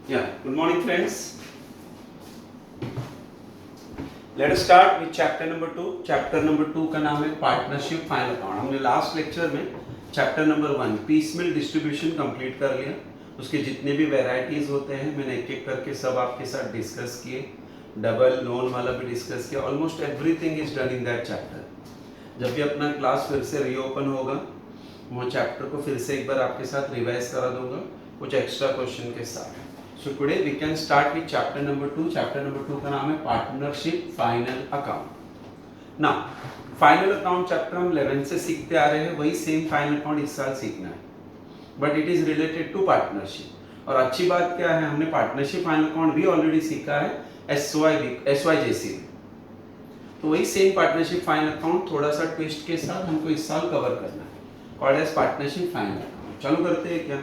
Yeah, good morning, friends. Let us start with chapter number 2. Chapter number 2 का नाम है partnership final account. हमने last lecture में chapter number 1 piecemeal distribution complete कर लिया. उसके जितने भी वेराइटीज होते हैं मैंने एक एक करके सब आपके साथ डिस्कस किए. डबल लोन वाला भी डिस्कस किया. Almost everything is done in that chapter. जब भी अपना क्लास फिर से रीओपन होगा वो चैप्टर को फिर से एक बार आपके साथ रिवाइज करा दूंगा कुछ एक्स्ट्रा क्वेश्चन के साथ. So today we can start with chapter number 2. Chapter number 2 का नाम है पार्टनरशिप फाइनल अकाउंट. ना फाइनल अकाउंट चैप्टर हम 11 से सीखते आ रहे हैं. वही सेम फाइनल अकाउंट इस साल सीखना है but it is related to partnership. और अच्छी बात क्या है हमने पार्टनरशिप फाइनल अकाउंट भी ऑलरेडी सीखा है SYJC में. तो वही सेम पार्टनरशिप फाइनल अकाउंट थोड़ा सा ट्विस्ट के साथ हमको इस साल कवर करना है. Called as partnership final account. चालू करते हैं क्या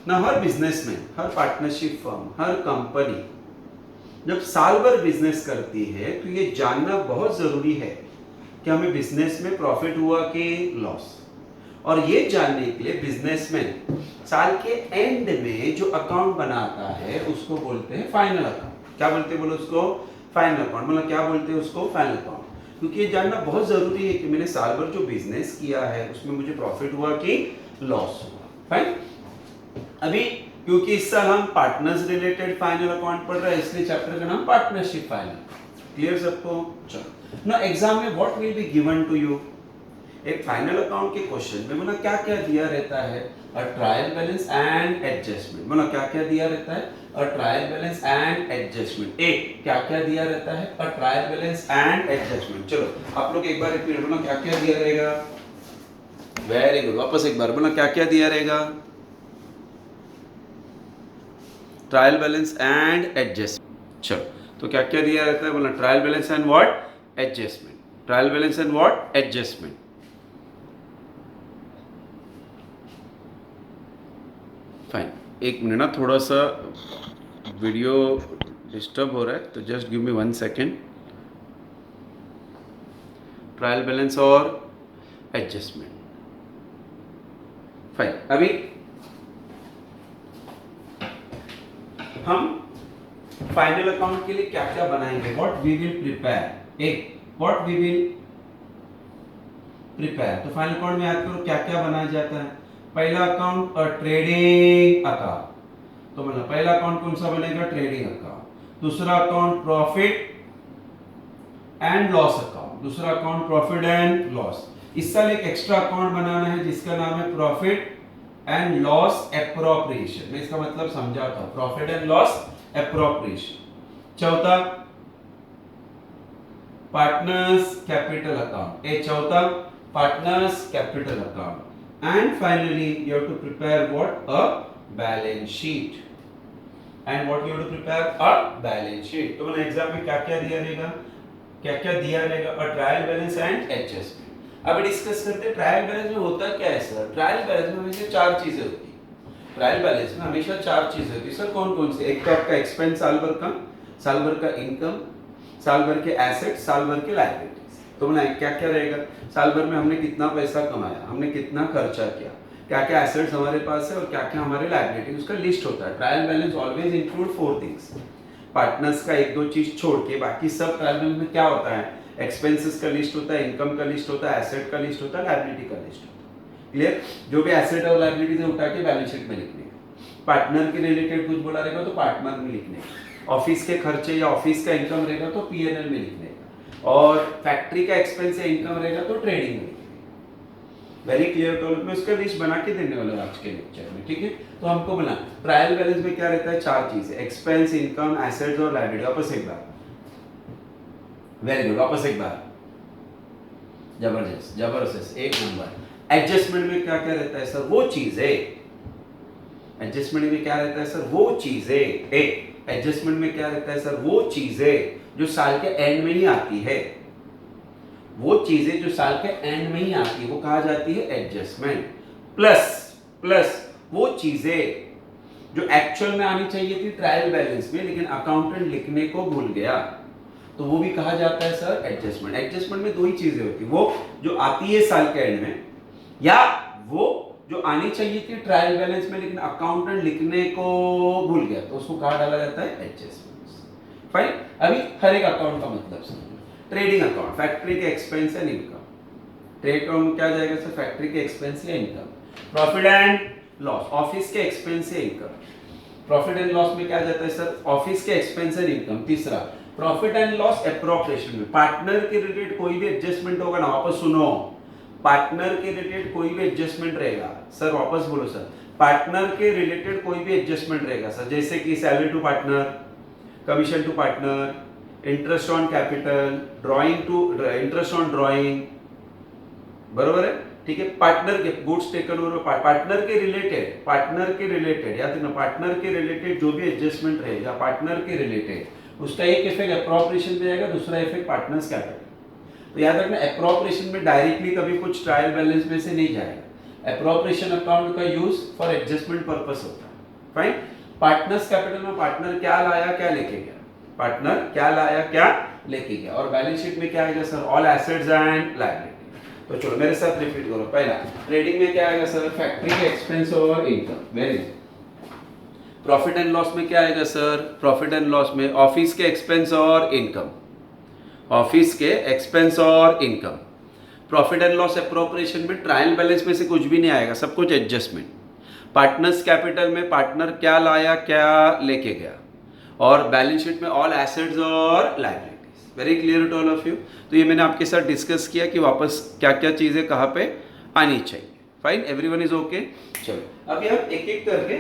ना. हर बिजनेसमैन, हर पार्टनरशिप फर्म, हर कंपनी जब साल भर बिजनेस करती है तो ये जानना बहुत जरूरी है कि हमें बिजनेस में प्रॉफिट हुआ कि लॉस. और ये जानने के लिए बिजनेसमैन साल के एंड में जो अकाउंट बनाता है उसको बोलते हैं फाइनल अकाउंट. क्या बोलते हैं बोलो उसको? Final account. मतलब क्या बोलते हैं उसको? Final account. क्योंकि ये जानना बहुत जरूरी है कि मैंने साल भर जो बिजनेस किया है उसमें मुझे प्रॉफिट हुआ कि लॉस हुआ. फाइन. अभी क्योंकि इस साल हम पार्टनर्स रिलेटेड फाइनल अकाउंट पढ़ रहे हैं इसलिए चैप्टर का नाम पार्टनरशिप फाइनल. क्लियर सबको? चलो ना एग्जाम में what will be given to you. एक फाइनल अकाउंट के क्वेश्चन में मतलब क्या क्या दिया रहता है? A trial balance and adjustment. मतलब क्या क्या दिया रहता है? A trial balance and adjustment. एक क्या क्या दिया रहता है? A trial balance and adjustment. चलो आप लोग एक बार रिपीट बोलो क्या क्या दिया रहेगा. Very good. वापस एक बार बोलो क्या क्या दिया रहेगा. Trial balance and adjustment. चलो तो क्या क्या दिया रहता है? बोला trial balance and what? Adjustment. Trial balance and what? Adjustment. Fine. एक मिनट ना थोड़ा सा वीडियो डिस्टर्ब हो रहा है तो just give me 1 second. Trial balance और एडजस्टमेंट. फाइन. अभी हम फाइनल अकाउंट के लिए क्या क्या बनाएंगे? What we will prepare. एक व्हाट वी विल प्रिपेयर. तो फाइनल अकाउंट में याद करो क्या क्या बनाया जाता है. पहला अकाउंट ट्रेडिंग अकाउंट. तो मतलब पहला अकाउंट कौन सा बनेगा? Trading account. दूसरा account profit and loss account. दूसरा अकाउंट प्रॉफिट एंड लॉस. इस साल एक एक्स्ट्रा अकाउंट बनाना है जिसका नाम है प्रॉफिट एंड लॉस एप्रोप्रिएशन. मैं इसका मतलब समझाता हूं. Profit and loss appropriation. चौथा पार्टनर्स कैपिटल अकाउंट. ए चौथा partners capital account. And finally you have to prepare what? A balance sheet. And what you have to prepare? A balance sheet. तो मैंने एग्जाम में क्या क्या दिया रहेगा? क्या क्या दिया रहेगा? अ ट्रायल बैलेंस एंड एडजस्टमेंट. अभी डिस्कस करते हैं ट्रायल बैलेंस में होता क्या है सर. ट्रायल बैलेंस में हमेशा चार चीजें होती है. ट्रायल बैलेंस में हमेशा चार चीजें होती है सर. कौन कौन सी? एक तो आपका एक्सपेंस साल भर का इनकम, साल भर के एसेट, साल भर के लायबिलिटीज. तो मैंने क्या क्या रहेगा? साल भर में हमने कितना पैसा कमाया, हमने कितना खर्चा किया, क्या क्या एसेट्स हमारे पास है और क्या क्या हमारे लायबिलिटीज, उसका लिस्ट होता है. Trial balance always include 4 things. Partners का एक दो चीज छोड़ के बाकी सब ट्रायल बैलेंस में क्या होता है? एक्सपेंसेस का लिस्ट होता है, इनकम का लिस्ट होता है, एसेट का लिस्ट होता है, लायबिलिटी का लिस्ट होता है. क्लियर? जो भी एसेट और लायबिलिटीज है उठा के बैलेंस शीट में लिखने का. पार्टनर के रिलेटेड कुछ बोला रहेगा तो पार्टनर में लिखने का. ऑफिस के खर्चे या ऑफिस का इनकम रहेगा तो P&L में लिखने का. और फैक्ट्री का एक्सपेंस या इनकम रहेगा तो ट्रेडिंग में लिखने का. Very clear. तो मैं उसका लिस्ट बना के देने वाला हूं आज के लेक्चर में. ठीक है? तो हमको बना ट्रायल बैलेंस में क्या रहता है? चार चीजें. एक्सपेंस, इनकम, एसेट्स और लायबिलिटी. वापस एक बार. Very good. वापस एक बार. जबरदस्त जबरदस्त. एक नंबर. एडजस्टमेंट में क्या क्या रहता है सर? वो चीजें. एडजस्टमेंट में क्या रहता है सर? वो चीजें. एडजस्टमेंट में क्या रहता है सर? वो चीजें जो साल के एंड में ही आती है. वो चीजें जो साल के एंड में ही आती है वो कहा जाती है एडजस्टमेंट. प्लस वो चीजें जो एक्चुअल में आनी चाहिए थी ट्रायल बैलेंस में लेकिन अकाउंटेंट लिखने को भूल गया तो वो भी कहा जाता है सर एडजस्टमेंट. एडजस्टमेंट में दो ही चीजें होती है. वो जो आती है साल के एंड में या वो जो जो आनी चाहिए थी ट्रायल बैलेंस में, लेकिन अकाउंटेंट लिखने को भूल गया, तो उसको कहाँ डाला जाता है, एडजस्टमेंट। फाइन, अभी हर एक अकाउंट का मतलब समझो। ट्रेडिंग अकाउंट, फैक्ट्री के expense and income. Trade account में क्या जाएगा सर, फैक्ट्री के एक्सपेंस या income. Profit and loss, office के एक्सपेंस या इनकम। प्रॉफिट एंड लॉस में क्या जाता है सर, ऑफिस के एक्सपेंस एंड इनकम। तीसरा, प्रॉफिट एंड लॉस एप्रोप्रिएशन में पार्टनर के रिलेटेड कोई भी एडजस्टमेंट होगा ना, वापस सुनो, पार्टनर के रिलेटेड कोई भी एडजस्टमेंट रहेगा सर, वापस बोलो सर, पार्टनर के रिलेटेड कोई भी एडजस्टमेंट रहेगा सर, जैसे कि salary to partner, commission to partner, interest on capital, drawing to interest on drawing, बरोबर है, ठीक है। पार्टनर के गुड्स टेकन ओवर, पार्टनर के रिलेटेड याद रखना, पार्टनर के रिलेटेड जो भी एडजस्टमेंट रहेगा पार्टनर के रिलेटेड, उसका एक इफेक्ट एप्रोप्रिएशन पे आएगा, दूसरा इफेक्ट पार्टनर्स कैपिटल। तो याद रखना, एप्रोप्रिएशन में डायरेक्टली कभी कुछ ट्रायल बैलेंस में से नहीं जाएगा, एप्रोप्रिएशन अकाउंट का यूज फॉर एडजस्टमेंट पर्पस होता है। फाइन, पार्टनर्स कैपिटल में पार्टनर क्या लाया क्या लेके गया, पार्टनर क्या लाया क्या लेके गया। और बैलेंस शीट में क्या आएगा sir, all assets and liability. तो चलो मेरे साथ रिपीट करो। पहला, ट्रेडिंग में क्या आएगा सर, फैक्ट्री के एक्सपेंस और income. Very good. Profit and loss में क्या आएगा सर, प्रॉफिट एंड लॉस में ऑफिस के एक्सपेंस और इनकम, ऑफिस के एक्सपेंस और income. Profit and loss appropriation में ट्रायल बैलेंस में से कुछ भी नहीं आएगा, सब कुछ एडजस्टमेंट। पार्टनर्स कैपिटल में पार्टनर क्या लाया क्या लेके गया, और बैलेंस शीट में ऑल एसेट्स और liabilities. Very clear to all of you. तो ये मैंने आपके साथ डिस्कस किया कि वापस क्या क्या चीजें कहाँ पे आनी चाहिए। Fine, everyone is okay. चलो अभी हम एक एक करके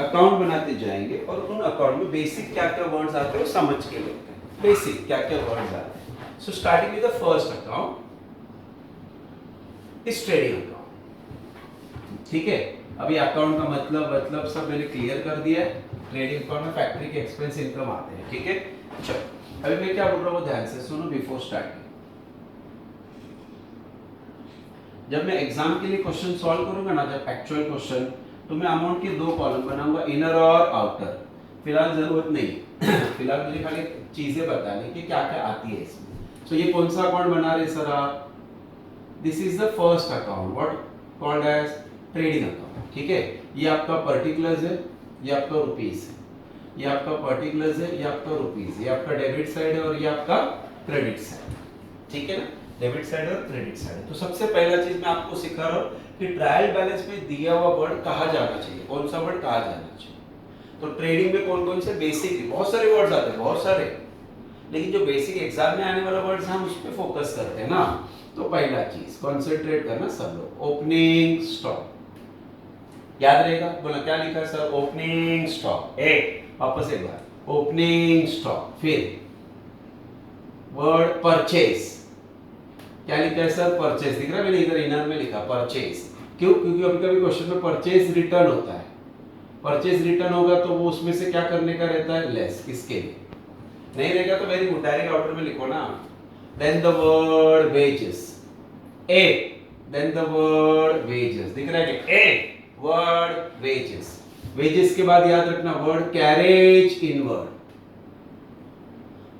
अकाउंट बनाते जाएंगे और उन अकाउंट में बेसिक क्या क्या वर्ड्स आते हैं वो समझ के लेते हैं, बेसिक क्या क्या वर्ड्स आते हैं। So starting with the first account is trading account. ठीक है, अभी अकाउंट का मतलब सब मैंने क्लियर कर दिया है। ट्रेडिंग अकाउंट में फैक्ट्री के एक्सपेंस इनकम आते हैं। ठीक है, चलो अभी मैं क्या बोल रहा हूँ ध्यान से सुनो बिफोर स्टार्टिंग। जब मैं एग्जाम के लिए क्वेश्चन सॉल्व करूंगा ना, जब एक्चुअल क्वेश्चन, तो मैं अमाउंट के दो कॉलम बनाऊंगा, इनर और आउटर। फिलहाल जरूरत नहीं फिलहाल मुझे खाली चीजें बताने की क्या क्या आती है इसमें। सो ये कौन सा अकाउंट बना रहे सर आप, this is the first account, what called as trading account. ठीक है, ये आपका पर्टिकुलर्स है, ये आपका रुपीस है, ये आपका पर्टिकुलर्स है, ये आपका रुपीस, ये आपका डेबिट साइड है और ये आपका क्रेडिट साइड। ठीक है ना, डेबिट साइड और क्रेडिट साइड। तो सबसे पहला चीज मैं आपको सिखा रहा हूँ कि ट्रायल बैलेंस में दिया हुआ वर्ड कहाँ जाना चाहिए, कौन सा वर्ड कहाँ जाना चाहिए। तो ट्रेडिंग में कौन कौन से बेसिक, बहुत सारे वर्ड्स आते हैं, बहुत सारे, लेकिन जो बेसिक एग्जाम में आने वाला वर्ड्स हम उस पर फोकस करते हैं ना। तो पहला चीज कंसंट्रेट करना सब लोग, ओपनिंग स्टॉक याद रहेगा। बोला क्या लिखा है सर, ओपनिंग स्टॉक। एक वापस एक बार, ओपनिंग स्टॉक। फिर वर्ड परचेज, क्या लिखा है सर, परचेज। दिख रहा है, मैंने इधर इनर में लिखा परचेज। क्यों, क्योंकि कभी कभी क्वेश्चन में परचेज रिटर्न होता है। परचेज रिटर्न होगा तो वो उसमें से क्या करने का रहता है, लेस। किसके लिए नहीं रहेगा तो वेरी गुड, डायरेक्ट आउटर में लिखो ना। Then the word wages, A, then the word wages. दिख रहा है कि ए वर्ड वेजेस। वेजेस के बाद याद रखना वर्ड कैरेज इनवर्ड।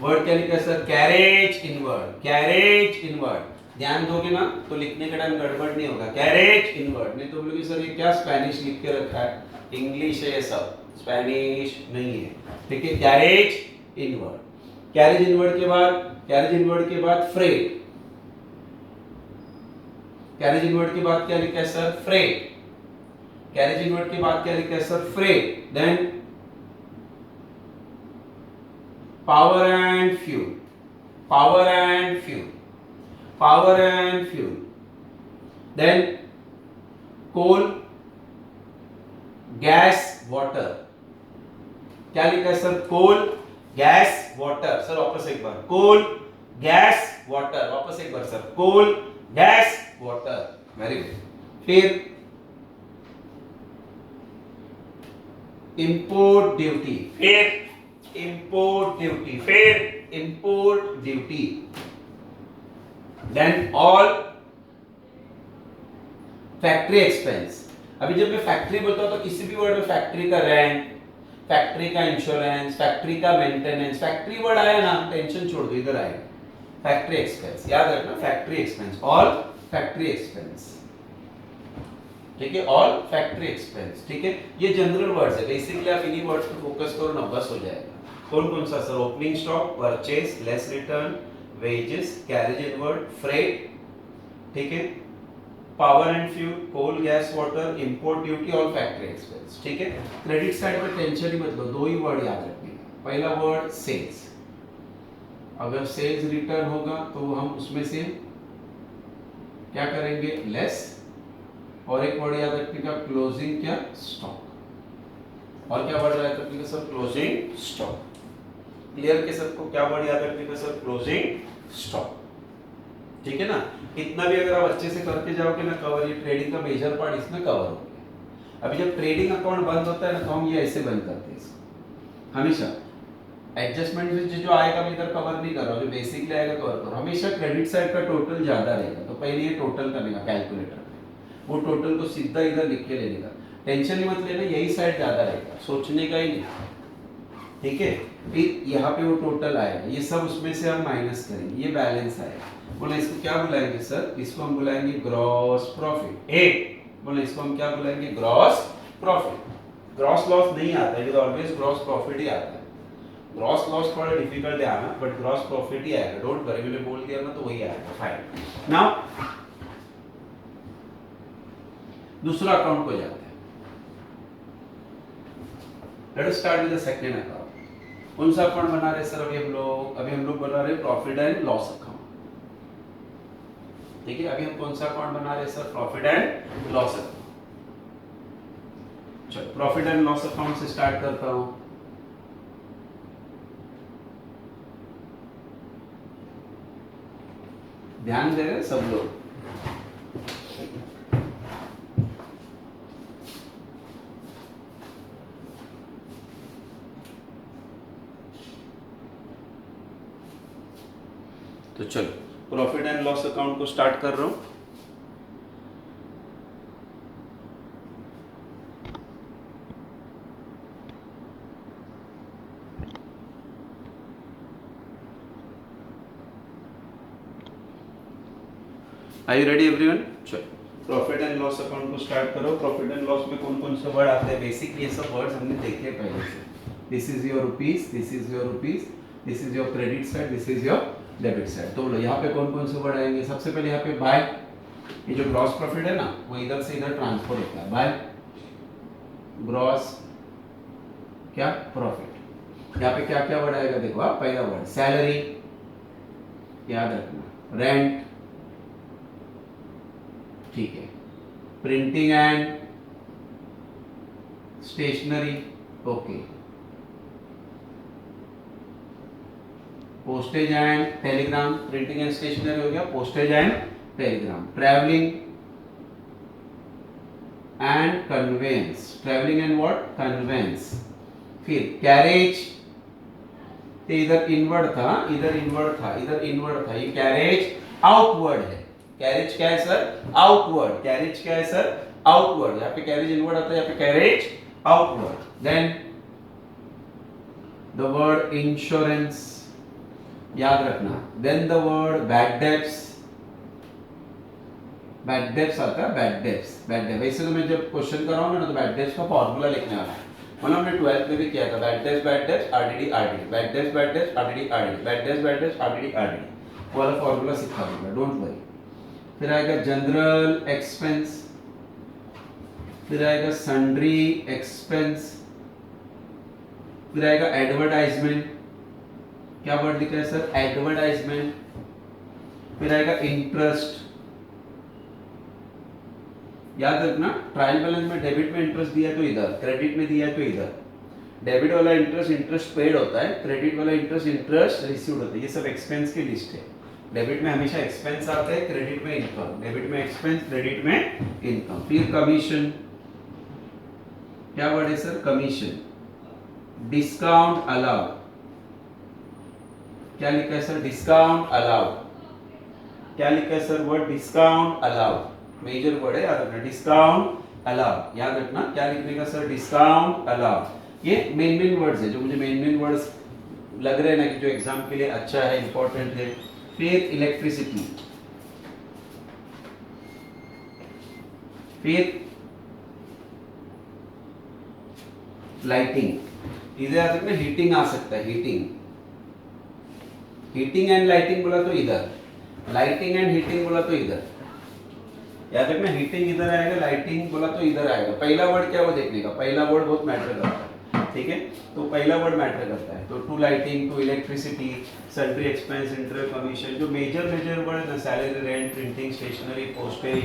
वर्ड क्या लिखा है sir, carriage inward, carriage inward. ध्यान दोगे ना तो लिखने का टाइम गड़बड़ नहीं होगा, कैरेज इनवर्ड। नहीं तो बोलोगे सर ये क्या स्पेनिश लिख के रखा है, इंग्लिश है ये सब, स्पेनिश नहीं है। ठीक है, कैरेज इनवर्ड। कैरेज इनवर्ड के बाद, कैरेज इनवर्ड के बाद फ्रेट। कैरेज इनवर्ड के बाद क्या लिखा है सर, फ्रेट। कैरेज इनवर्ड के बाद क्या लिखा है sir, freight. Then power and fuel, power and fuel, power and fuel. Then coal, gas, water. क्या लिखा है sir, coal, gas, water. Sir वापस एक बार, कोल, गैस, वाटर। वापस एक बार sir, coal, gas, water. Very good. फिर इंपोर्ट ड्यूटी, फिर इंपोर्ट ड्यूटी, फिर import duty. Then all factory expense. अभी जब मैं फैक्ट्री बोलता हूं तो किसी भी वर्ड में फैक्ट्री का रेंट, फैक्ट्री का इंश्योरेंस, फैक्ट्री का मेंटेनेंस, फैक्ट्री वर्ड आया ना टेंशन छोड़ दो, इधर आएगा फैक्ट्री एक्सपेंस। याद रखना factory expense, all factory expense. ठीक है, ऑल फैक्ट्री एक्सपेंस, ठीक है। ये जनरल वर्ड्स है, बेसिकली आप इन्हीं वर्ड्स पे फोकस करो ना, बस हो जाएगा। कौन कौन सा sir? Opening stock, purchase, less return, wages, carriage inward, freight, ठीक है, power and fuel, coal, gas, water, import duty, all factory expense, ठीक है। क्रेडिट साइड पे टेंशन ही मत लो, दो ही वर्ड याद रखने हैं। पहला वर्ड सेल्स, अगर सेल्स रिटर्न होगा तो हम उसमें से क्या करेंगे? लेस। और एक वर्ड याद रखने का, क्लोजिंग क्या? स्टॉक। और क्या वर्ड याद रखने का सर? Closing stock. क्लियर के सबको? क्या वर्ड याद रखने का सर? क्लोजिंग स्टॉक, ठीक है ना। इतना भी अगर आप अच्छे से करके जाओगे ना कवर, ये ट्रेडिंग का मेजर पार्ट इसमें कवर हो गया। अभी जब ट्रेडिंग अकाउंट बंद होता है ना, तो हम ये ऐसे बंद करते हैं इसको हमेशा। एडजस्टमेंट में जो आएगा मैं इधर कवर नहीं कर रहा हूं, जो बेसिकली आएगा कवर करो। हमेशा क्रेडिट साइड का टोटल ज्यादा रहेगा, तो पहले ये टोटल करने का कैलकुलेटर में, वो टोटल को सीधा इधर लिख के लेने का। टेंशन ही मत लेना, यही साइड ज्यादा रहेगा, सोचने का ही नहीं, ठीक है। फिर यहाँ पे वो टोटल आएगा, ये सब उसमें से हम माइनस करेंगे, ये बैलेंस आएगा। बोले इसको क्या बुलाएंगे सर? इसको हम बुलाएंगे ग्रॉस प्रॉफिट। बोले इसको हम क्या बुलाएंगे? Gross profit. ग्रॉस लॉस नहीं आता है, ऑलवेज ग्रॉस प्रॉफिट ही आता है। ग्रॉस लॉस थोड़ा डिफिकल्ट है आना, बट ग्रॉस प्रॉफिट ही आएगा। डोंट वरी, मैंने बोल दिया ना तो वही आएगा। फाइन। नाउ दूसरा अकाउंट को जाते हैं। Let us start with the second account. कौन सा अकाउंट बना रहे सर? अभी हम लोग बना रहे प्रॉफिट एंड लॉस अकाउंट, ठीक है। अभी हम कौन सा अकाउंट बना रहे हैं sir? Profit and loss account. चलो प्रॉफिट एंड लॉस अकाउंट से स्टार्ट करता हूं। ध्यान दे रहे हैं सब लोग? तो चलो प्रॉफिट एंड लॉस अकाउंट को स्टार्ट कर रहा हूं। Are you ready everyone? चलो प्रॉफिट एंड लॉस अकाउंट को स्टार्ट करो। प्रॉफिट एंड लॉस में कौन कौन से वर्ड आते हैं? बेसिकली ये सब वर्ड्स हमने देखे पहले से। This is your rupees, this is your rupees, this is your credit side, this is your debit side. तो बोलो यहाँ पे कौन कौन से वर्ड आएंगे? सबसे पहले यहाँ पे बाय, ये जो ग्रॉस प्रॉफिट है ना, वो इधर से इधर ट्रांसफर होता है। बाय ग्रॉस क्या? प्रॉफिट। यहाँ पे क्या क्या वर्ड आएगा देखो आप। पहला वर्ड सैलरी, याद रखना, रेंट, ठीक है, printing and stationery, okay, postage and telegram, printing and stationery हो गया, postage and telegram, travelling and conveyance, travelling and what? Conveyance. फिर कैरेज, इधर इनवर्ड था, इधर इनवर्ड था, इधर इनवर्ड था, ये कैरेज आउटवर्ड है। कैरेज क्या है सर? आउटवर्ड। कैरेज क्या है सर? आउटवर्ड। यहाँ पे कैरेज इनवर्ड आता है, यहाँ पे carriage outward. Then the word insurance, याद रखना। Then the word bad debts, bad debts आता है, बैड डेब्ट्स, बैड डेब्ट। वैसे तो मैं जब क्वेश्चन कराऊंगा ना तो बैड डेब्ट्स का फॉर्मूला लिखने वाला है। मतलब हमने 12th में भी किया था, bad debts RDD RDD, bad debts RDD RDD, bad debts RDD RDD, वो वाला फॉर्मूला सिखा दूंगा, डोंट वरी। फिर आएगा जनरल एक्सपेंस, फिर आएगा सन्ड्री एक्सपेंस, फिर आएगा एडवर्टाइजमेंट, क्या वर्ड लिखा है सर? एडवर्टाइजमेंट। फिर आएगा इंटरेस्ट, याद रखना ट्रायल बैलेंस में डेबिट में इंटरेस्ट दिया तो इधर, क्रेडिट में दिया तो इधर। डेबिट वाला इंटरेस्ट पेड होता है, क्रेडिट वाला इंटरेस्ट रिसीव्ड होता है। ये सब एक्सपेंस की लिस्ट है। डेबिट में हमेशा एक्सपेंस आता है, क्रेडिट में इनकम, डेबिट में एक्सपेंस, क्रेडिट में इनकम। फिर कमीशन, क्या वर्ड है सर? कमीशन। डिस्काउंट अलाउड, क्या लिखा है सर? Discount allowed. क्या लिखा है sir? Word discount allowed, major word है, याद रखना। डिस्काउंट अलाउड, याद रखना। क्या लिखने का सर? Discount allowed. ये मेन वर्ड्स है जो मुझे मेन वर्ड्स लग रहे हैं ना कि जो एग्जाम के लिए अच्छा है, इंपॉर्टेंट है। फिर इलेक्ट्रिसिटी, फिर लाइटिंग, इधर याद रखना हीटिंग आ सकता है, हीटिंग, हीटिंग एंड लाइटिंग बोला तो इधर, लाइटिंग एंड हीटिंग बोला तो इधर, याद रखना हीटिंग इधर आएगा, लाइटिंग बोला तो इधर आएगा। पहला वर्ड क्या वो देखने का, पहला वर्ड बहुत मैटर करता है, ठीक है, तो पहला वर्ड मैटर करता है। तो to lighting, to electricity, sundry expense, internal commission, जो मेजर वर्ड है, salary, rent, printing, stationery, postage,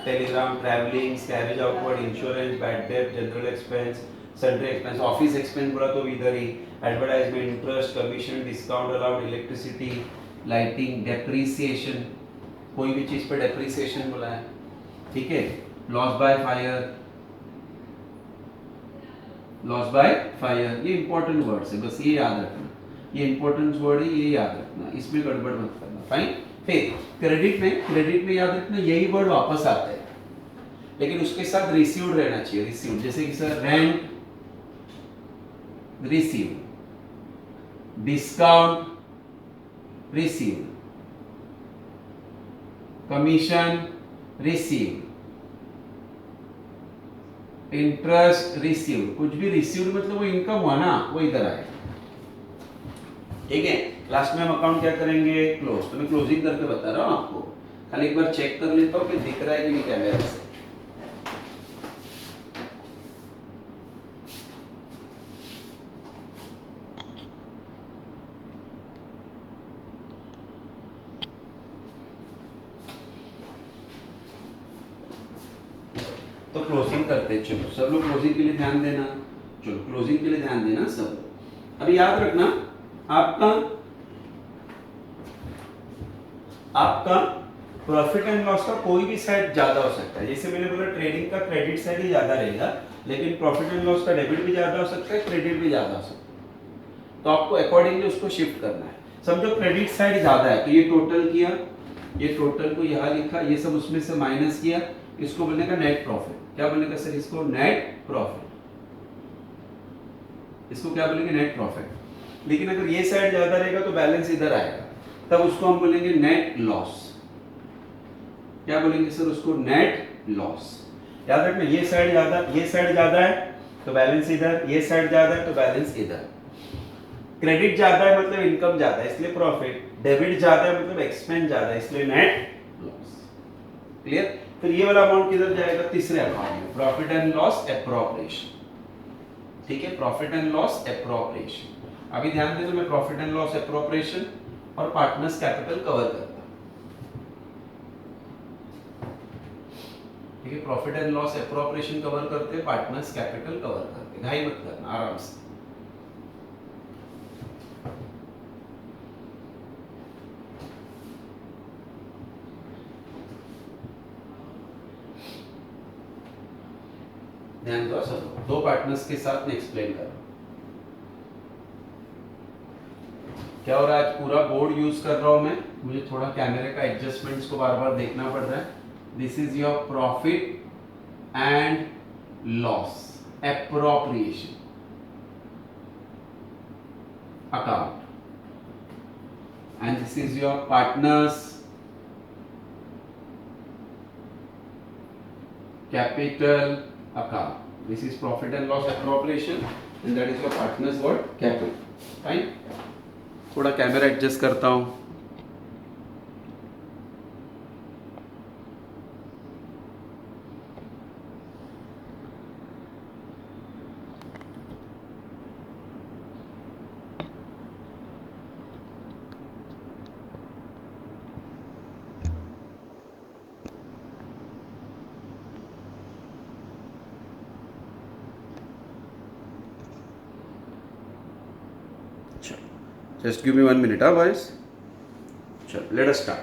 telegram, travelling, carriage outward, insurance, bad debt, general expense, sundry expense, office expense बोला तो इधर ही, advertisement, interest, commission, discount allowed, electricity, lighting, depreciation, कोई भी चीज पर डेप्रिसिएशन बोला है, ठीक है, loss by fire, loss by fire, ये इंपॉर्टेंट वर्ड्स है, बस ये याद रखना, ये इंपॉर्टेंट वर्ड है, ये याद रखना, इसमें गड़बड़ मत करना, फाइन। फिर क्रेडिट में याद रखना यही वर्ड वापस आता है, लेकिन उसके साथ रिसीव्ड रहना चाहिए, रिसीव्ड, जैसे कि sir rent received, discount received, commission received, interest received, कुछ भी रिसीव्ड मतलब वो इनकम हुआ ना, वो इधर आएगा, ठीक है। लास्ट में हम अकाउंट क्या करेंगे, क्लोज, तो मैं क्लोजिंग करके बता रहा हूँ आपको, खाली एक बार चेक कर लेता हूँ कि दिख रहा है कि नहीं कैमरे से। तो क्लोजिंग करते हैं, चलो सब लोग क्लोजिंग के लिए ध्यान देना, चलो क्लोजिंग के लिए ध्यान देना सब लोग। अभी याद रखना आपका प्रॉफिट एंड लॉस का कोई भी साइड ज्यादा हो सकता है, जैसे मैंने बोला ट्रेडिंग का क्रेडिट साइड ही ज्यादा रहेगा, लेकिन प्रॉफिट एंड लॉस का डेबिट भी ज्यादा हो सकता है, क्रेडिट भी ज्यादा हो सकता है, तो आपको अकॉर्डिंगली उसको शिफ्ट करना है। समझो क्रेडिट साइड ज्यादा है तो ये टोटल किया, ये टोटल को यहाँ लिखा, ये सब उसमें से माइनस किया, इसको बोलने का नेट प्रॉफिट, क्या बोलेगा सर इसको, नेट प्रॉफिट, इसको क्या बोलेंगे, नेट प्रॉफिट। लेकिन अगर ये साइड ज्यादा रहेगा तो बैलेंस इधर आएगा, तब उसको हम बोलेंगे नेट लॉस, क्या बोलेंगे सर उसको, नेट लॉस। याद रखना ये साइड ज्यादा है तो बैलेंस इधर, ये साइड ज्यादा है तो बैलेंस इधर। क्रेडिट ज्यादा है मतलब इनकम ज्यादा है इसलिए प्रॉफिट, डेबिट ज्यादा है मतलब एक्सपेंस ज्यादा है इसलिए नेट लॉस। क्लियर। फिर ये वाला अमाउंट किधर जाएगा, तीसरे अकाउंट में, प्रॉफिट एंड लॉस एप्रोप्रिएशन, ठीक है, प्रॉफिट एंड लॉस एप्रोप्रिएशन। अभी ध्यान दे, तो मैं प्रॉफिट एंड लॉस एप्रोप्रिएशन और पार्टनर्स कैपिटल कवर करता हूं, ठीक है, profit and loss appropriation cover करते हैं, पार्टनर्स कैपिटल कवर करते हैं, घाई मत करना, आराम से। ध्यान दो सब, दो पार्टनर्स के साथ में एक्सप्लेन करो क्या हो रहा है। आज पूरा बोर्ड यूज कर रहा हूं मैं, मुझे थोड़ा कैमरे का एडजस्टमेंट्स को बार बार देखना पड़ रहा है। This is your profit and loss appropriation account, and this is your partners capital account. This is profit and loss appropriation and that is your partner's what, capital. Fine. थोड़ा कैमरा एडजस्ट करता हूँ। Just give me 1 minute, boys. चलो, let us start.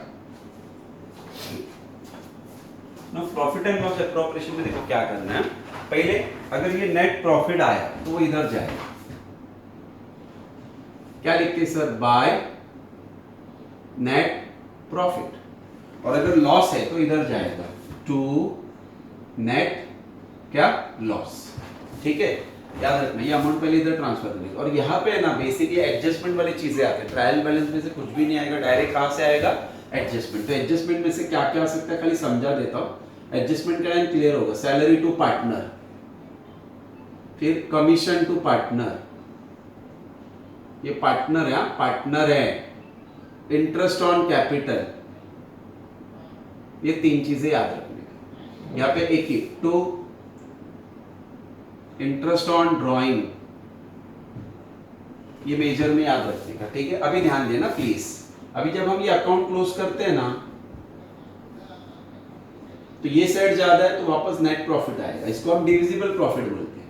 Now profit and loss appropriation में देखो क्या करना है। पहले अगर ये नेट प्रॉफिट आया तो वो इधर जाएगा, क्या लिखते हैं सर, बाय नेट प्रॉफिट, और अगर लॉस है तो इधर जाएगा टू नेट क्या, लॉस, ठीक है। याद रखना ये अमाउंट पहले इधर ट्रांसफर करेंगे, और यहाँ पे है ना बेसिकली एडजस्टमेंट वाली चीजें आती है। ट्रायल बैलेंस में से कुछ भी नहीं आएगा, डायरेक्ट कहाँ से आएगा, एडजस्टमेंट। तो एडजस्टमेंट में से क्या क्या आ सकता है खाली समझा देता हूँ। एडजस्टमेंट का लाइन क्लियर होगा, सैलरी टू पार्टनर, फिर कमीशन टू पार्टनर, ये पार्टनर है, पार्टनर है। इंटरेस्ट ऑन कैपिटल, ये तीन चीजें याद रखनी। यहाँ पे एक टू इंटरेस्ट ऑन ड्राइंग, ये मेजर में याद रखने का, ठीक है। अभी ध्यान देना प्लीज, अभी जब हम ये अकाउंट क्लोज करते हैं ना, तो ये साइड ज्यादा है तो वापस नेट प्रॉफिट आएगा, इसको हम डिविजिबल प्रॉफिट बोलते हैं।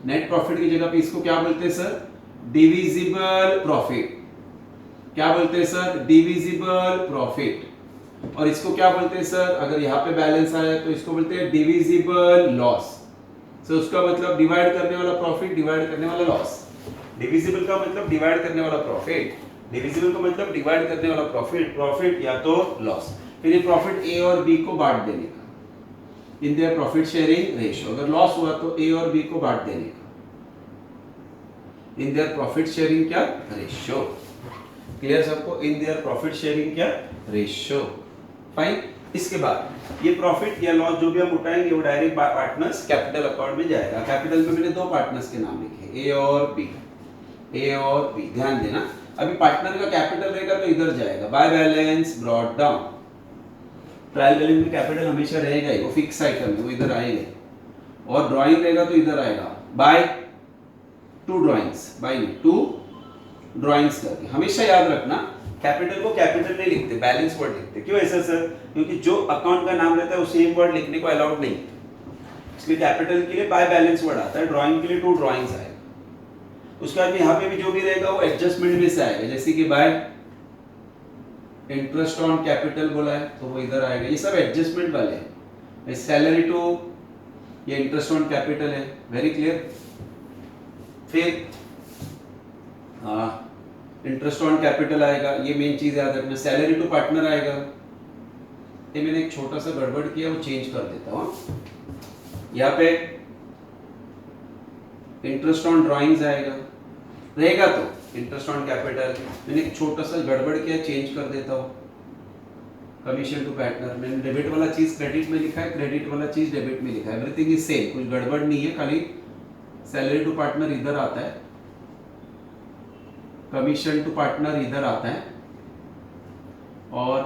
नेट प्रॉफिट की जगह पे इसको क्या बोलते हैं सर? Divisible profit. क्या बोलते हैं सर? Divisible profit. और इसको क्या बोलते हैं सर? अगर यहाँ पे बैलेंस आया तो इसको बोलते हैं डिविजिबल लॉस। सो उसका मतलब डिवाइड करने वाला प्रॉफिट, डिवाइड करने वाला लॉस। डिविजिबल का मतलब डिवाइड करने वाला प्रॉफिट, डिविजिबल का मतलब डिवाइड करने वाला प्रॉफिट, प्रॉफिट या तो लॉस। फिर ये प्रॉफिट ए और बी को बांट देने का in their profit sharing ratio. अगर लॉस हुआ तो ए और बी को बांट देने का इन देयर प्रॉफिट शेयरिंग क्या रेशियो। क्लियर सबको? इन देयर प्रॉफिट शेयरिंग क्या रेशियो। फाइन। इसके बाद ये प्रॉफिट या लॉस जो भी हम उठाएंगे वो डायरेक्ट पार्टनर्स कैपिटल अकाउंट में जाएगा। कैपिटल में मैंने दो पार्टनर्स के नाम लिखे, ए और बी। ए और बी, ध्यान देना। अभी पार्टनर का कैपिटल रहेगा तो इधर जाएगा, by balance brought down. Trial balance में कैपिटल हमेशा रहेगा ही, वो फिक्स आइटम है, वो इधर आएगा। और ड्राइंग रहेगा तो इधर आएगा, by two drawings, by two drawings करके। हमेशा याद रखना कैपिटल को कैपिटल नहीं लिखते, बैलेंस वर्ड लिखते। क्यों ऐसा सर? क्योंकि जो अकाउंट का नाम रहता है वो सेम वर्ड लिखने को अलाउड नहीं, इसलिए कैपिटल के लिए बाय बैलेंस वर्ड आता है, ड्राइंग के लिए टू ड्राइंग्स आएगा। उसके बाद यहाँ पे भी जो भी रहेगा वो एडजस्टमेंट में से आएगा, जैसे कि बाय इंटरेस्ट ऑन कैपिटल बोला है तो वो इधर आएगा। ये सब एडजस्टमेंट वाले हैं। सैलरी टू, ये इंटरेस्ट ऑन कैपिटल है, वेरी क्लियर। फिर इंटरेस्ट ऑन कैपिटल आएगा, ये मेन चीज याद रखना। सैलरी टू पार्टनर आएगा, ये मैंने एक छोटा सा गड़बड़ किया, वो चेंज कर देता हूँ। यहाँ पे इंटरेस्ट ऑन ड्राइंग्स आएगा, रहेगा तो इंटरेस्ट ऑन कैपिटल। मैंने एक छोटा सा गड़बड़ किया, चेंज कर देता हूँ। कमीशन टू पार्टनर, मैंने डेबिट वाला चीज क्रेडिट में लिखा है, क्रेडिट वाला चीज डेबिट में लिखा है। एवरीथिंग इज सेम, कुछ गड़बड़ नहीं है, खाली सैलरी टू पार्टनर इधर आता है, कमीशन टू पार्टनर इधर आता है, और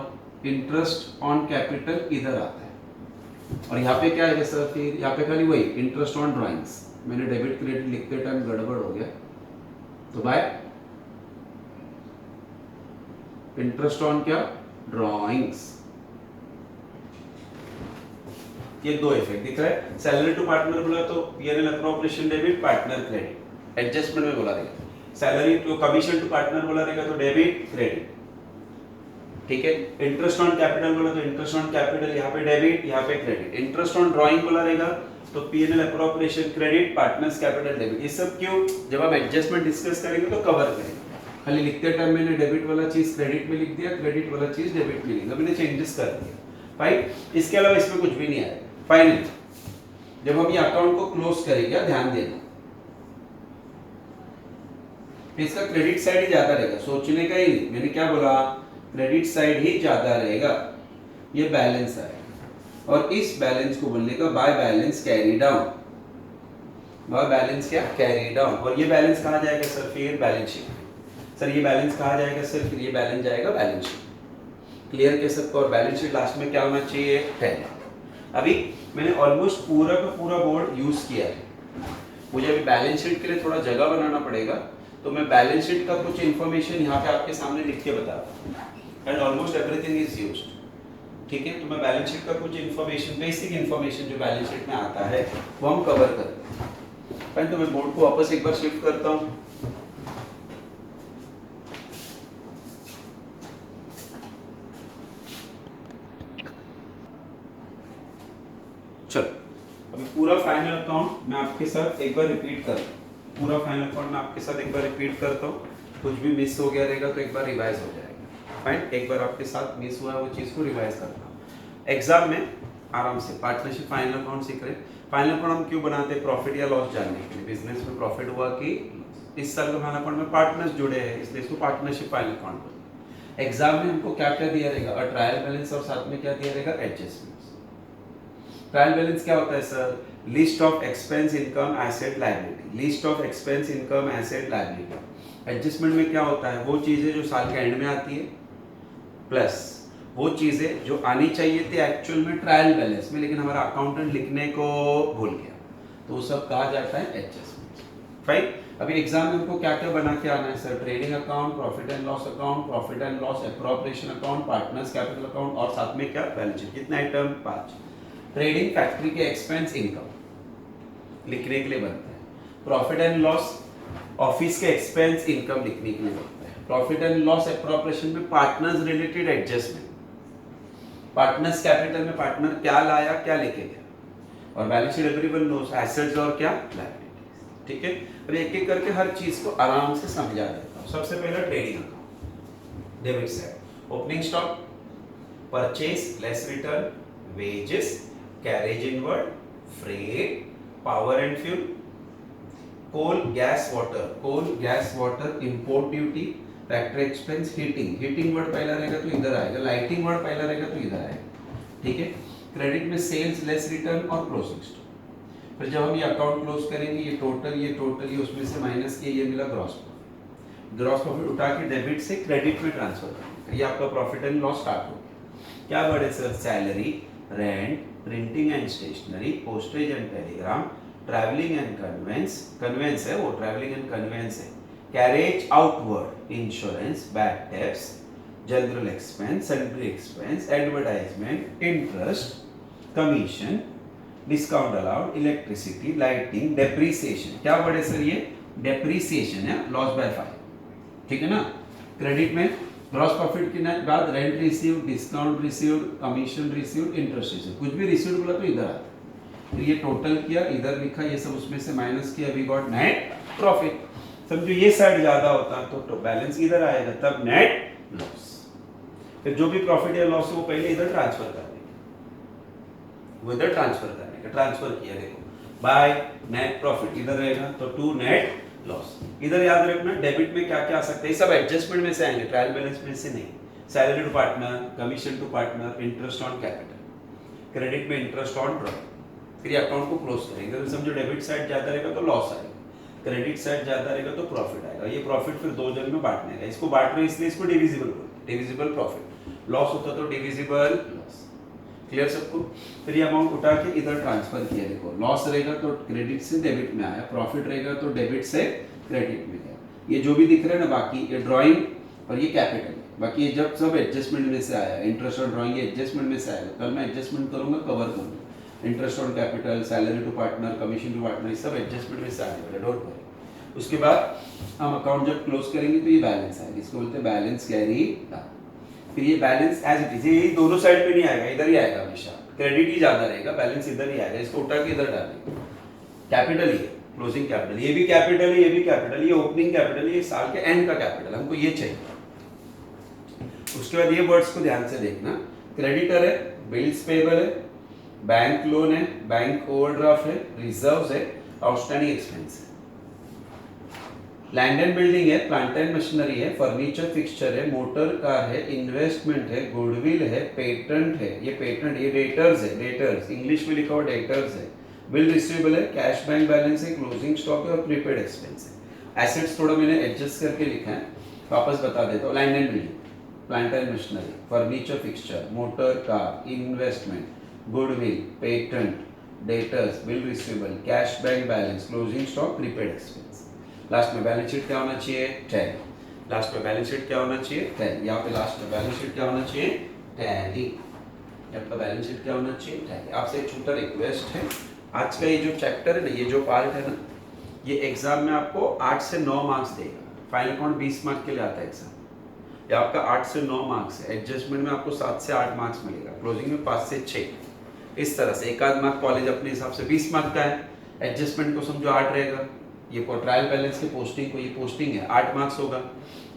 इंटरेस्ट ऑन कैपिटल इधर आता है। और यहाँ पे क्या है सर? फिर यहाँ पे खाली वही इंटरेस्ट ऑन ड्राइंग्स, मैंने डेबिट क्रेडिट लिखते टाइम गड़बड़ हो गया, तो बाय इंटरेस्ट ऑन क्या ड्राइंग्स। ये दो इफेक्ट दिख रहा है। सैलरी टू पार्टनर बोला तो PNL appropriation debit, partner credit. Adjustment में बोला रहेगा salary to commission to partner बोला रहेगा तो डेबिट क्रेडिट, ठीक है। इंटरेस्ट ऑन कैपिटल बोला तो इंटरेस्ट ऑन कैपिटल, यहाँ पे डेबिट, यहाँ पे क्रेडिट। इंटरेस्ट ऑन ड्राइंग बोला रहेगा तो PNL appropriation credit, partners capital debit. ये सब क्यों? जब हम एडजस्टमेंट डिस्कस करेंगे तो कवर करेंगे। खाली लिखते टाइम मैंने डेबिट वाला चीज क्रेडिट में लिख दिया, क्रेडिट वाला चीज डेबिट में लिख दिया, मैंने चेंजेस कर दिया। फाइन। इसके अलावा इसमें कुछ भी नहीं आया। फाइनली जब हम ये अकाउंट को क्लोज करेंगे, ध्यान देना, इसका क्रेडिट साइड ही ज्यादा रहेगा, सोचने का ही नहीं। मैंने क्या बोला? क्रेडिट साइड ही ज्यादा रहेगा। ये बैलेंस आएगा और इस बैलेंस को बोलने का by balance carry down. By balance क्या? Carry down. और ये बैलेंस कहाँ जाएगा सर? फिर बैलेंस शीट। सर ये बैलेंस कहाँ जाएगा सर? फिर ये बैलेंस जाएगा बैलेंस शीट। क्लियर के सबको? और बैलेंस शीट लास्ट में क्या होना चाहिए? 10। अभी मैंने ऑलमोस्ट पूरा का पूरा बोर्ड यूज किया है, मुझे अभी बैलेंस शीट के लिए थोड़ा जगह बनाना पड़ेगा, तो मैं बैलेंस शीट का कुछ इन्फॉर्मेशन यहाँ पे आपके सामने लिख के बता रहा हूँ। And almost everything is used, ठीक है। तो मैं बैलेंस शीट का कुछ इन्फॉर्मेशन, बेसिक इन्फॉर्मेशन जो बैलेंस शीट में आता है वो हम कवर करते हैं। तो मैं बोर्ड को वापस एक बार शिफ्ट करता हूँ। चलो अभी पूरा फाइनल अकाउंट मैं आपके साथ एक बार रिपीट करता हूँ। पूरा फाइनल अकाउंट मैं आपके साथ एक बार रिपीट करता हूँ। कुछ भी मिस हो गया रहेगा तो एक बार रिवाइज हो जाएगा। फाइन। एक बार आपके साथ मिस हुआ है वो चीज़ को रिवाइज करता हूँ। एग्जाम में आराम से पार्टनरशिप फाइनल अकाउंट सीख रहे। फाइनल अकाउंट हम क्यों बनाते हैं? प्रॉफिट या लॉस जानने के लिए। बिजनेस में प्रॉफिट हुआ कि इस साल का फाइनल अकाउंट में पार्टनर्स जुड़े हैं, इसलिए इसको पार्टनरशिप फाइनल अकाउंट बोलते हैं। एग्जाम में हमको क्या क्या दिया रहेगा? और ट्रायल बैलेंस और साथ में क्या दिया रहेगा? एडजस्टमेंट। ट्रायल बैलेंस क्या होता है sir? List of expense income asset liability, list of expense income asset liability. Adjustment में क्या होता है, वो चीजें जो साल के एंड में आती है प्लस वो चीजें जो आनी चाहिए थी एक्चुअल में ट्रायल बैलेंस में, लेकिन हमारा अकाउंटेंट लिखने को भूल गया, तो वो सब कहा जाता है एडजस्टमेंट। फाइन। अभी एग्जाम में हमको क्या क्या बना के आना है sir, trading account, profit and loss account, profit and loss appropriation account, partners capital account और साथ में क्या बैलेंस शीट। कितना आइटम, 5। ट्रेडिंग फैक्ट्री के एक्सपेंस इनकम लिखने के लिए बनता है। प्रॉफिट एंड लॉस ऑफिस के एक्सपेंस इनकम लिखने के लिए बनता है। प्रॉफिट एंड लॉस एप्रोप्रिएशन में partners related adjustment, partners capital में पार्टनर क्या लाया क्या लेके गया, और balance sheet everyone knows assets और क्या लायबिलिटीज। ठीक है, अब एक एक करके हर चीज को आराम से समझा देता हूं। सबसे पहला trading account, debit side, opening stock, purchase less return, wages, carriage inward, freight, power and fuel, coal gas water, import duty, factory expense, heating word पहला रहेगा तो इधर आएगा, लाइटिंग वर्ड पहला रहेगा तो इधर आएगा। ठीक है, क्रेडिट में सेल्स लेस रिटर्न और क्लोजिंग स्टॉक। फिर जब हम ये अकाउंट क्लोज करेंगे, ये टोटल ये उसमें से माइनस किया, ये मिला ग्रॉस प्रॉफिट उठा के डेबिट से क्रेडिट में ट्रांसफर करना, ये आपका प्रॉफिट एंड लॉस स्टार्ट हो गया। क्या वर्ड है sir, salary, rent, printing and stationery, postage and telegram, travelling and conveyance है वो, ट्रैवलिंग एंड कन्वेंस है, carriage outward, insurance, bad tax, general expense, sundry expense, advertisement, interest, commission, discount allowed, electricity, lighting, depreciation. क्या word है sir, ये depreciation है, loss by 5। ठीक है ना। क्रेडिट में ग्रॉस प्रॉफिट के बाद rent receive, discount receive, commission receive, interest receive, कुछ भी रिसीव बोला तो इधर आता है। तो ये टोटल किया, इधर लिखा, ये सब उसमें से माइनस किया, वी गॉट नेट प्रॉफिट। समझो ये साइड ज्यादा होता तो बैलेंस इधर आएगा, तब नेट लॉस। फिर जो भी प्रॉफिट या लॉस है वो पहले इधर ट्रांसफर कर देंगे, वो इधर ट्रांसफर करने का, ट्रांसफर किया देखो, बाय नेट प्रॉफिट इधर रहेगा तो टू नेट लॉस। इधर याद रखना डेबिट में क्या क्या आ सकता है, सब एडजस्टमेंट में से आएंगे, ट्रायल बैलेंस में से नहीं। Salary to partner, commission to partner, interest on capital, credit में इंटरेस्ट ऑन ड्रॉ। फिर अकाउंट को क्लोज करेंगे, तो समझो डेबिट साइड ज्यादा रहेगा तो लॉस आएगा, क्रेडिट साइड ज्यादा रहेगा तो प्रॉफिट आएगा। ये प्रॉफिट फिर दो जन में बांटने का, इसको बांट रहे इसलिए इसको डिविजिबल बोलते हैं, डिविजिबल प्रॉफिट। लॉस होता तो डिविजिबल लॉस। क्लियर सबको। फिर ये अमाउंट उठा के इधर ट्रांसफर किया, देखो लॉस रहेगा तो क्रेडिट से डेबिट में आया, प्रॉफिट रहेगा तो डेबिट से क्रेडिट में गया। ये जो भी दिख रहा है ना बाकी, ये ड्राइंग और ये कैपिटल, बाकी ये जब सब एडजस्टमेंट में से आया, इंटरेस्ट और ड्राइंग एडजस्टमेंट में से आएगा, कल मैं एडजस्टमेंट करूंगा, कवर करूंगा। Interest on capital, salary to partner, commission to partner, सब एडजस्टमेंट में से आने वाले, डोंट वरी। उसके बाद हम अकाउंट जब क्लोज करेंगे तो ये बैलेंस आएगा, इसको बोलते हैं बैलेंस कैरी डाउन। फिर ये बैलेंस एज इट इज, ये दोनों साइड पे नहीं आएगा, इधर ही आएगा हमेशा, क्रेडिट ही ज्यादा रहेगा, बैलेंस इधर ही आएगा, इसको उठा के इधर डालेंगे। कैपिटल ही है, क्लोजिंग कैपिटल, ये भी कैपिटल है, ये भी कैपिटल, ये ओपनिंग कैपिटल, ये साल के एंड का कैपिटल, हमको ये चाहिए। उसके बाद ये वर्ड्स को ध्यान से देखना, क्रेडिटर है, बिल्स पेबल है, बैंक लोन है, बैंक ओवरड्राफ्ट है, रिजर्व्स है, आउटस्टैंडिंग एक्सपेंस है, लैंड एंड बिल्डिंग है, प्लांट एंड मशीनरी है, फर्नीचर फिक्सचर है, मोटर कार है, इन्वेस्टमेंट है, गुडविल है, पेटेंट है, ये पेटेंट, ये डेटर्स है, डेटर्स इंग्लिश में लिखा हुआ डेटर्स है, बिल रिसीवेबल है, कैश बैंक बैलेंस है, क्लोजिंग स्टॉक है और प्रीपेड एक्सपेंस है। एसेट्स थोड़ा मैंने एडजस्ट करके लिखा है, वापस बता देता हूँ। Land and building, plant and machinery, furniture fixture, motor car, investment, goodwill, patent, debtors, bill receivable, cash bank balance, closing stock, prepaid expense. Last में बैलेंस शीट क्या होना चाहिए, टैली। लास्ट में बैलेंस शीट क्या होना चाहिए, टैली। यहाँ पे लास्ट में बैलेंस शीट क्या होना चाहिए, टैली। आपका बैलेंस शीट क्या होना चाहिए, टैली। आपसे एक छोटा रिक्वेस्ट है, आज का ये जो चैप्टर है ना, ये जो पार्ट है ना, ये एग्जाम में आपको 8 से 9 मार्क्स देगा। फाइनल अकाउंट 20 मार्क्स के लिए आता है एग्जाम, ये आपका 8 से 9 मार्क्स है। एडजस्टमेंट में आपको 7 से 8 मार्क्स मिलेगा, क्लोजिंग में 5 से 6, इस तरह से। एक आध मार्क कॉलेज अपने हिसाब से 20 मार्क का है, एडजस्टमेंट को समझो 8 रहेगा, ये ट्रायल बैलेंस की पोस्टिंग को, ये पोस्टिंग है 8 मार्क्स होगा,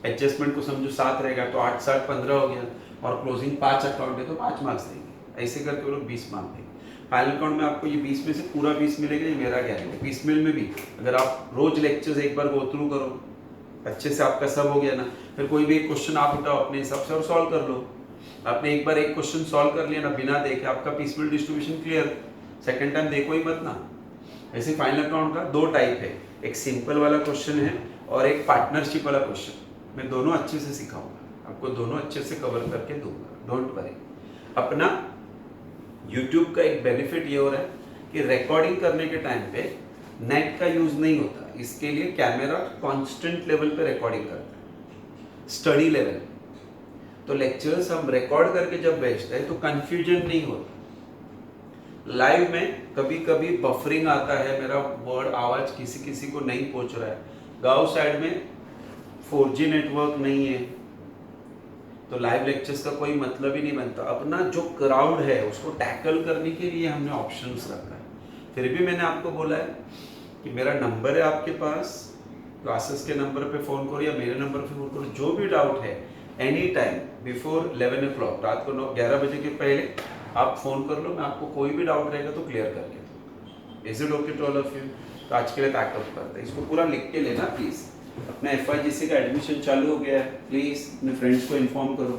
एडजस्टमेंट को समझो 7 रहेगा तो 8 7 15 हो गया, और क्लोजिंग 5 अकाउंट है तो 5 मार्क्स देंगे। ऐसे करके वो लोग 20 मार्क्स देंगे। फाइनल अकाउंट में आपको ये 20 में से पूरा 20 मिलेगा, ये मेरा गारंटी। पीसमेल में भी अगर आप रोज लेक्चर्स एक बार गो थ्रू करो, अच्छे से आपका सब हो गया ना, फिर कोई भी एक क्वेश्चन आप उठाओ अपने हिसाब से और सॉल्व कर लो। आपने एक बार एक क्वेश्चन सॉल्व कर लिया ना बिना देखे, आपका पीसमेल डिस्ट्रीब्यूशन क्लियर, सेकंड टाइम देखो ही मत ना, ऐसे फाइनल अकाउंट का दो टाइप है, एक सिंपल वाला क्वेश्चन है और एक पार्टनरशिप वाला क्वेश्चन। मैं दोनों अच्छे से सिखाऊंगा, आपको दोनों अच्छे से कवर करके दूंगा, डोंट वरी। अपना YouTube का एक बेनिफिट ये हो रहा है कि रिकॉर्डिंग करने के टाइम पे नेट का यूज नहीं होता, इसके लिए कैमरा कांस्टेंट लेवल पे रिकॉर्डिंग करता है, स्टडी लेवल। तो लेक्चर्स हम रिकॉर्ड करके जब भेजते हैं तो कंफ्यूजन नहीं होता। लाइव में कभी कभी बफरिंग आता है, मेरा वर्ड आवाज किसी किसी को नहीं पहुंच रहा है, गांव साइड में 4G नेटवर्क नहीं है, तो लाइव लेक्चर्स का कोई मतलब ही नहीं बनता। अपना जो क्राउड है उसको टैकल करने के लिए हमने ऑप्शंस रखा है। फिर भी मैंने आपको बोला है कि मेरा नंबर है आपके पास, क्लासेस के नंबर पे फ़ोन करो या मेरे नंबर पे फ़ोन करो, जो भी डाउट है एनी टाइम बिफोर 11 o'clock, रात को 11 बजे के पहले आप फ़ोन कर लो, मैं आपको कोई भी डाउट रहेगा तो क्लियर करके दूँगा। Is it okay to all of you? तो आज के लिए पैकअप करते हैं, इसको पूरा लिख के लेना प्लीज़। अपना FIGC का एडमिशन चालू हो गया है, प्लीज़ अपने फ्रेंड्स को इन्फॉर्म करो।